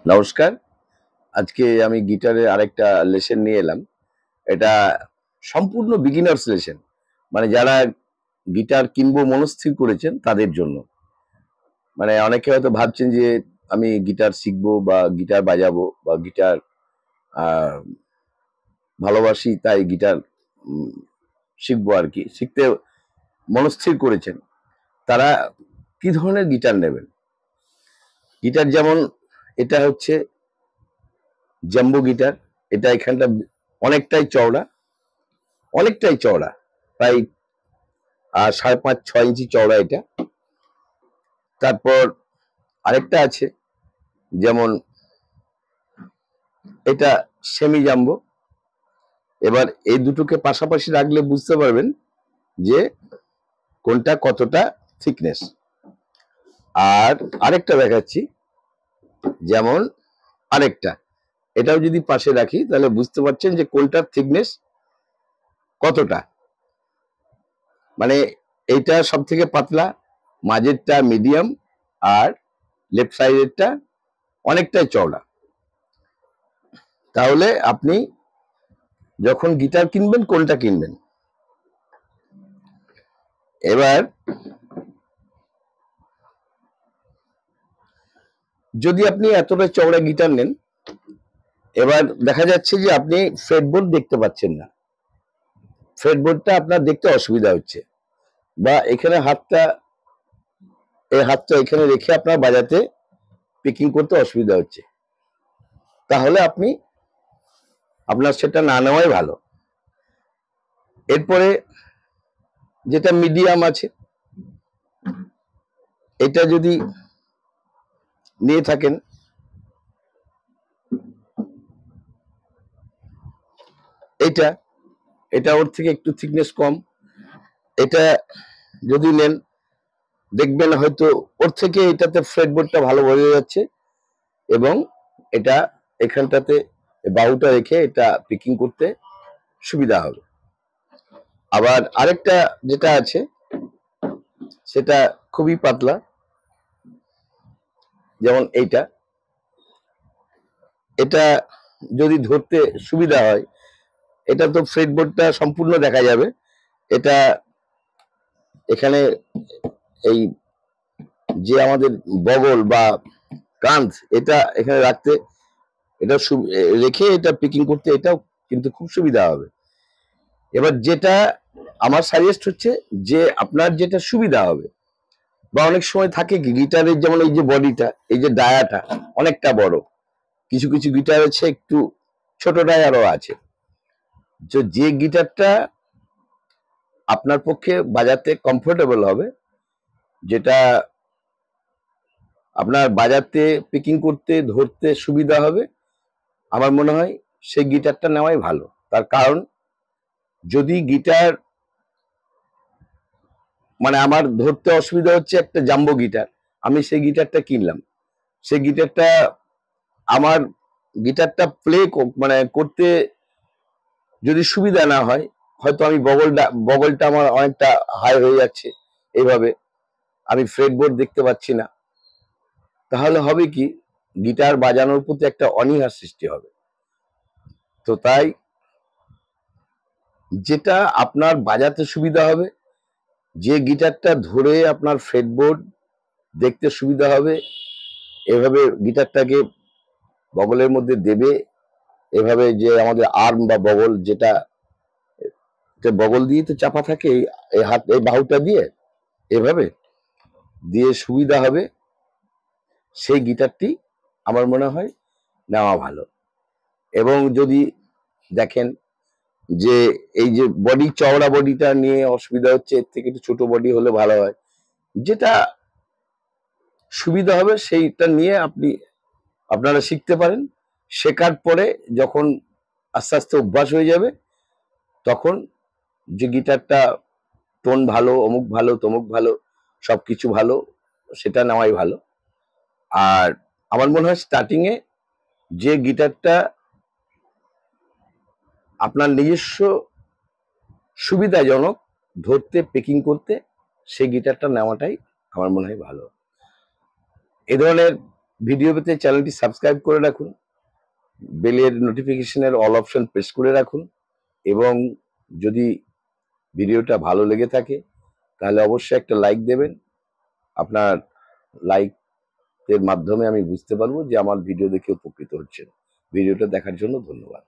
নমস্কার। আজকে আমি গিটারের আরেকটা লেসন নিয়ে এলাম। এটা সম্পূর্ণ বিগিনার্স লেসন। মানে যারা গিটার কিনবো মনস্থির করেছেন তাদের জন্য। মানে অনেকে হয়তো ভাবছেন যে আমি গিটার শিখবো বা গিটার বাজাবো বা গিটার আ ভালোবাসি তাই গিটার উম শিখবো আরকি। শিখতে মনস্থির করেছেন। তারা কি ধরনের গিটার নেবেন? গিটার যেমন এটা হচ্ছে জাম্বো গিটার। এটা এখানটা অনেকটাই চওড়া। অনেকটাই চওড়া। প্রায় 5.5-6 ইঞ্চি চওড়া এটা। তারপর আরেকটা আছে যেমন এটা সেমি জাম্বো। এবার এই দুটোকে পাশাপাশি রাখলে বুঝতে পারবেন যে কোনটা কতটা থিকনেস। আর আরেকটা দেখাচ্ছি যেমন আরেকটা। এটাও যদি পাশে রাখি তাহলে বুঝতে পারছেন যে কোনটার থিকনেস কতটা। মানে এইটা সবথেকে পাতলা, মাঝেরটা মিডিয়াম আর লেফট সাইডেরটা অনেকটাই চওড়া। তাহলে আপনি যখন গিটার কিনবেন কোনটা কিনবেন? এবার যদি আপনি এতটা চওড়া গিটার নেন, এবার দেখা যাচ্ছে যে আপনি ফ্রেটবোর্ড দেখতে পাচ্ছেন না। ফ্রেটবোর্ডটা আপনার দেখতে অসুবিধা হচ্ছে। বা এখানে এই হাতটা এখানে রেখে আপনার বাজাতে পিকিং করতে অসুবিধা হচ্ছে। তাহলে আপনার সেটা না নেওয়াই ভালো। এরপরে যেটা মিডিয়াম আছে, এটা যদি নিয়ে থাকেন, এটা এটা ওর থেকে একটু থিকনেস কম। এটা যদি নেন দেখবেন হয়তো ওর থেকে এটাতে ফ্রেটবোর্ডটা ভালো বোঝা যাচ্ছে এবং এটা এখানটাতে বাহুটা রেখে এটা পিকিং করতে সুবিধা হবে। আবার আরেকটা যেটা আছে সেটা খুবই পাতলা, যেমন এটা যদি ধরতে সুবিধা হয়, এটা তো ফ্রেটবোর্ডটা সম্পূর্ণ দেখা যাবে। এটা এখানে এই যে আমাদের বগল বা কাঁধ, এটা এখানে রাখতে এটা রেখে এটা পিকিং করতে এটাও কিন্তু খুব সুবিধা হবে। এবার যেটা আমার সাজেস্ট হচ্ছে যে আপনার যেটা সুবিধা হবে। বা অনেক সময় থাকে কি গিটারের যেমন এই যে বডিটা, এই যে ডায়াটা অনেকটা বড়, কিছু কিছু গিটার আছে একটু ছোট ডায়ারও আছে। যে গিটারটা আপনার পক্ষে বাজাতে কমফোর্টেবল হবে, যেটা আপনার বাজাতে পিকিং করতে ধরতে সুবিধা হবে, আমার মনে হয় সেই গিটারটা নেওয়াই ভালো। তার কারণ যদি গিটার মানে আমার ধরতে অসুবিধা হচ্ছে একটা জাম্বো গিটার, আমি সেই গিটারটা কিনলাম, সেই গিটারটা আমার গিটারটা মানে করতে যদি সুবিধা না হয়, হয়তো আমি বগলটা আমার অনেকটা হাই হয়ে যাচ্ছে, এইভাবে আমি ফ্রেটবোর্ড দেখতে পাচ্ছি না, তাহলে হবে কি গিটার বাজানোর প্রতি একটা অনীহার সৃষ্টি হবে। তো তাই যেটা আপনার বাজাতে সুবিধা হবে, যে গিটারটা ধরে আপনার ফ্রেটবোর্ড দেখতে সুবিধা হবে, এভাবে গিটারটাকে বগলের মধ্যে দেবে, এভাবে যে আমাদের আর্ম বা বগল যেটা বগল দিয়ে তো চাপা থাকে এই হাত এই বাহুটা দিয়ে, এভাবে দিয়ে সুবিধা হবে, সেই গিটারটি আমার মনে হয় নেওয়া ভালো। এবং যদি দেখেন যে এই যে বডি চওড়া বডিটা নিয়ে অসুবিধা হচ্ছে, এর থেকে একটু ছোট বডি হলে ভালো হয়, যেটা সুবিধা হবে সেইটা নিয়ে আপনারা শিখতে পারেন। শেখার পরে যখন আস্তে আস্তে অভ্যাস হয়ে যাবে, তখন যে গিটারটা টোন ভালো, অমুক ভালো, তমুক ভালো, সবকিছু ভালো, সেটা নেওয়াই ভালো। আর আমার মনে হয় স্টার্টিং এ যে গিটারটা আপনার নিজস্ব সুবিধাজনক ধরতে পিকিং করতে, সেই গিটারটা নেওয়াটাই আমার মনে হয় ভালো। এ ধরনের ভিডিও পেতে চ্যানেলটি সাবস্ক্রাইব করে রাখুন, বেলের নোটিফিকেশনের অল অপশন প্রেস করে রাখুন, এবং যদি ভিডিওটা ভালো লেগে থাকে তাহলে অবশ্যই একটা লাইক দেবেন। আপনার লাইকের মাধ্যমে আমি বুঝতে পারবো যে আমার ভিডিও দেখে উপকৃত হচ্ছেন। ভিডিওটা দেখার জন্য ধন্যবাদ।